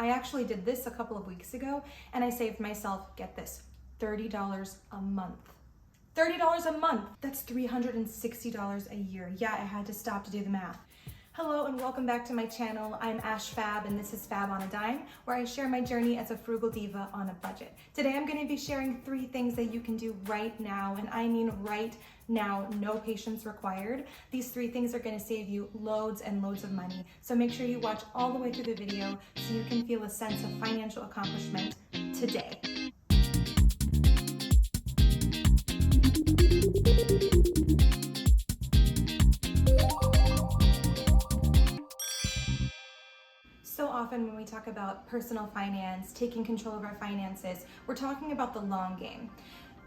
I actually did this a couple of weeks ago and I saved myself, get this, $30 a month. $30 a month, that's $360 a year. Yeah, I had to stop to do the math. Hello and welcome back to my channel. I'm Ash Fab and this is Fab on a Dime, where I share my journey as a frugal diva on a budget. Today I'm going to be sharing 3 things that you can do right now, and I mean right now, no patience required. These 3 things are going to save you loads and loads of money, so make sure you watch all the way through the video so you can feel a sense of financial accomplishment today. So often when we talk about personal finance, taking control of our finances, we're talking about the long game.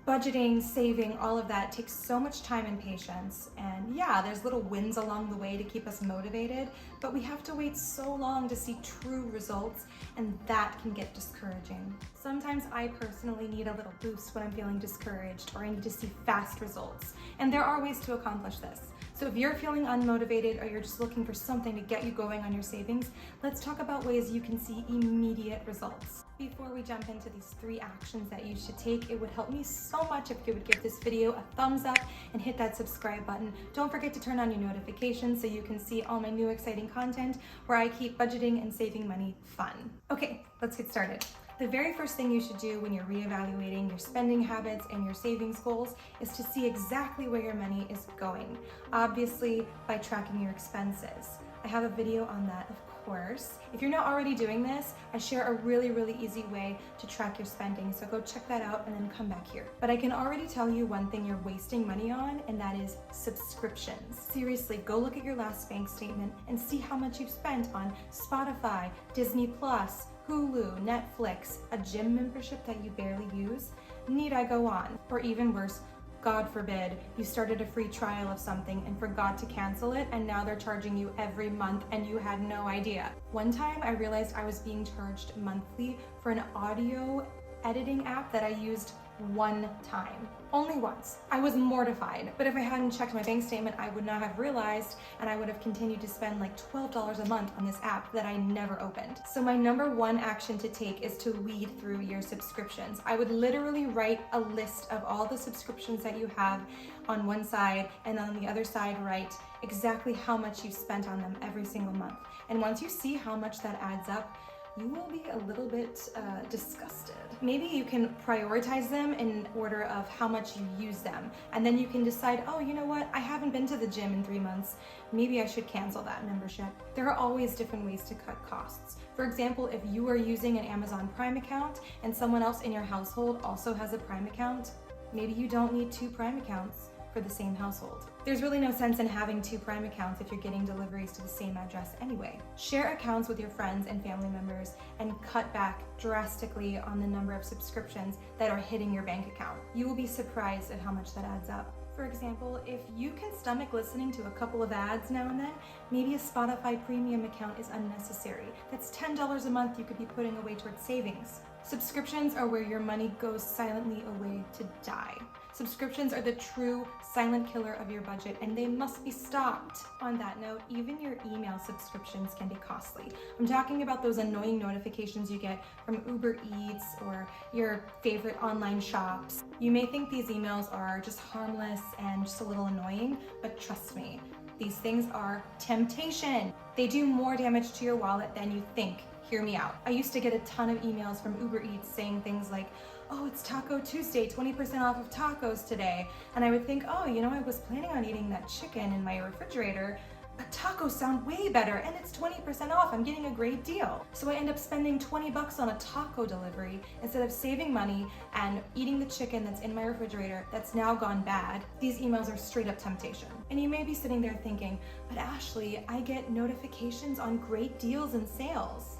Budgeting, saving, all of that takes so much time and patience. And yeah, there's little wins along the way to keep us motivated, but we have to wait so long to see true results, and that can get discouraging. Sometimes I personally need a little boost when I'm feeling discouraged or I need to see fast results. And there are ways to accomplish this. So if you're feeling unmotivated or you're just looking for something to get you going on your savings, let's talk about ways you can see immediate results. Before we jump into these 3 actions that you should take, it would help me so much if you would give this video a thumbs up and hit that subscribe button. Don't forget to turn on your notifications so you can see all my new exciting content where I keep budgeting and saving money fun. Okay, let's get started. The very first thing you should do when you're reevaluating your spending habits and your savings goals is to see exactly where your money is going. Obviously, by tracking your expenses. I have a video on that, of course. If you're not already doing this, I share a really easy way to track your spending, so go check that out and then come back here. But I can already tell you one thing you're wasting money on, and that is subscriptions. Seriously, go look at your last bank statement and see how much you've spent on Spotify, Disney Plus, Hulu, Netflix, a gym membership that you barely use. Need I go on? Or even worse, God forbid, you started a free trial of something and forgot to cancel it, and now they're charging you every month and you had no idea. One time I realized I was being charged monthly for an audio editing app that I used one time. Only once. I was mortified, but if I hadn't checked my bank statement, I would not have realized, and I would have continued to spend like $12 a month on this app that I never opened. So my number 1 action to take is to weed through your subscriptions. I would literally write a list of all the subscriptions that you have on one side, and on the other side write exactly how much you've spent on them every single month. And once you see how much that adds up, you will be a little bit disgusted. Maybe you can prioritize them in order of how much you use them. And then you can decide, oh, you know what? I haven't been to the gym in 3 months. Maybe I should cancel that membership. There are always different ways to cut costs. For example, if you are using an Amazon Prime account and someone else in your household also has a Prime account, maybe you don't need 2 Prime accounts for the same household. There's really no sense in having 2 Prime accounts if you're getting deliveries to the same address anyway. Share accounts with your friends and family members and cut back drastically on the number of subscriptions that are hitting your bank account. You will be surprised at how much that adds up. For example, if you can stomach listening to a couple of ads now and then, maybe a Spotify premium account is unnecessary. That's $10 a month you could be putting away towards savings. Subscriptions are where your money goes silently away to die. Subscriptions are the true silent killer of your budget, and they must be stopped. On that note, even your email subscriptions can be costly. I'm talking about those annoying notifications you get from Uber Eats or your favorite online shops. You may think these emails are just harmless and just a little annoying, but trust me, these things are temptation. They do more damage to your wallet than you think. Hear me out. I used to get a ton of emails from Uber Eats saying things like, oh, it's Taco Tuesday, 20% off of tacos today. And I would think, oh, you know, I was planning on eating that chicken in my refrigerator, but tacos sound way better and it's 20% off. I'm getting a great deal. So I end up spending 20 bucks on a taco delivery instead of saving money and eating the chicken that's in my refrigerator that's now gone bad. These emails are straight up temptation. And you may be sitting there thinking, but Ashley, I get notifications on great deals and sales.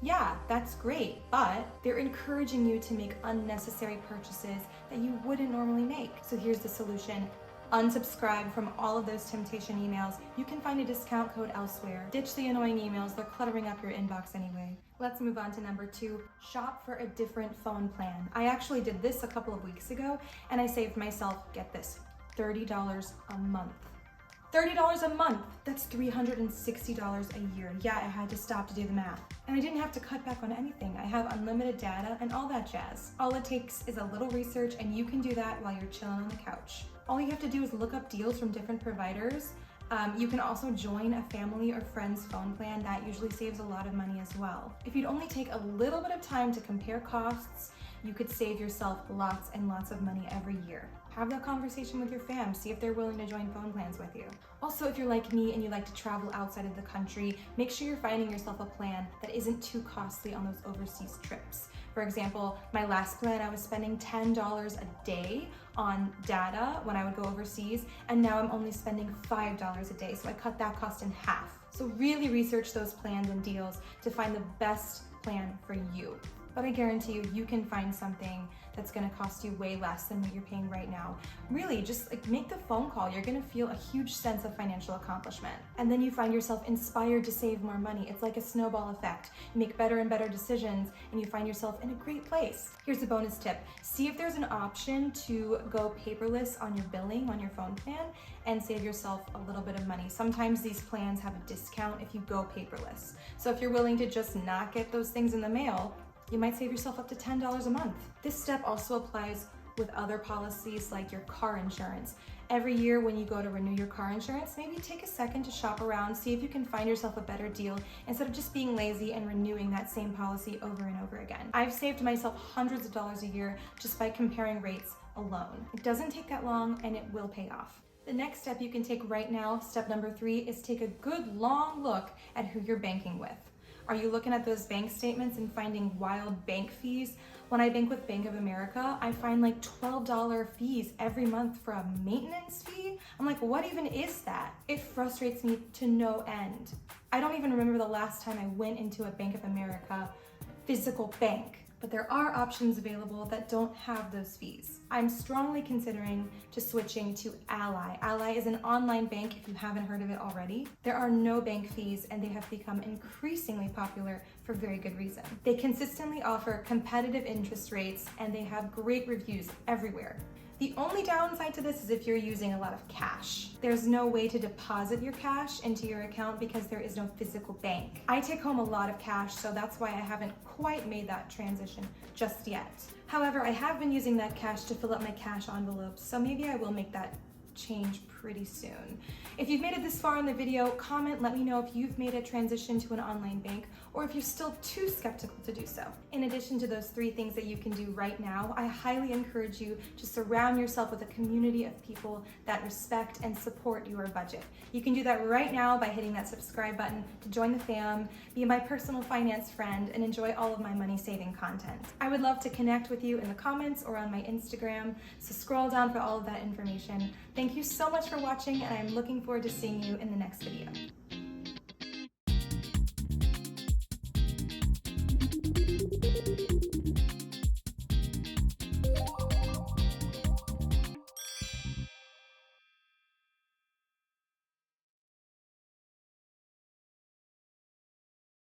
Yeah, that's great, but they're encouraging you to make unnecessary purchases that you wouldn't normally make. So here's the solution. Unsubscribe from all of those temptation emails. You can find a discount code elsewhere. Ditch the annoying emails, they're cluttering up your inbox anyway. Let's move on to number 2, shop for a different phone plan. I actually did this a couple of weeks ago and I saved myself, get this, $30 a month. $30 a month, that's $360 a year. Yeah, I had to stop to do the math. And I didn't have to cut back on anything. I have unlimited data and all that jazz. All it takes is a little research, and you can do that while you're chilling on the couch. All you have to do is look up deals from different providers. You can also join a family or friend's phone plan. That usually saves a lot of money as well. If you'd only take a little bit of time to compare costs, you could save yourself lots and lots of money every year. Have that conversation with your fam, see if they're willing to join phone plans with you. Also, if you're like me and you like to travel outside of the country, make sure you're finding yourself a plan that isn't too costly on those overseas trips. For example, my last plan, I was spending $10 a day on data when I would go overseas, and now I'm only spending $5 a day, so I cut that cost in half. So really research those plans and deals to find the best plan for you. But I guarantee you, you can find something that's gonna cost you way less than what you're paying right now. Really, just like make the phone call. You're gonna feel a huge sense of financial accomplishment. And then you find yourself inspired to save more money. It's like a snowball effect. You make better and better decisions, and you find yourself in a great place. Here's a bonus tip. See if there's an option to go paperless on your billing on your phone plan and save yourself a little bit of money. Sometimes these plans have a discount if you go paperless. So if you're willing to just not get those things in the mail, you might save yourself up to $10 a month. This step also applies with other policies like your car insurance. Every year when you go to renew your car insurance, maybe take a second to shop around, see if you can find yourself a better deal instead of just being lazy and renewing that same policy over and over again. I've saved myself hundreds of dollars a year just by comparing rates alone. It doesn't take that long, and it will pay off. The next step you can take right now, step number 3, is take a good long look at who you're banking with. Are you looking at those bank statements and finding wild bank fees? When I bank with Bank of America, I find like $12 fees every month for a maintenance fee. I'm like, what even is that? It frustrates me to no end. I don't even remember the last time I went into a Bank of America physical bank. But there are options available that don't have those fees. I'm strongly considering just switching to Ally. Ally is an online bank if you haven't heard of it already. There are no bank fees, and they have become increasingly popular for very good reason. They consistently offer competitive interest rates, and they have great reviews everywhere. The only downside to this is if you're using a lot of cash. There's no way to deposit your cash into your account because there is no physical bank. I take home a lot of cash, so that's why I haven't quite made that transition just yet. However, I have been using that cash to fill up my cash envelopes, so maybe I will make that change pretty soon. If you've made it this far in the video, comment, let me know if you've made a transition to an online bank or if you're still too skeptical to do so. In addition to those 3 things that you can do right now, I highly encourage you to surround yourself with a community of people that respect and support your budget. You can do that right now by hitting that subscribe button to join the fam, be my personal finance friend, and enjoy all of my money saving content. I would love to connect with you in the comments or on my Instagram, so scroll down for all of that information. Thank you so much for watching, and I'm looking forward to seeing you in the next video.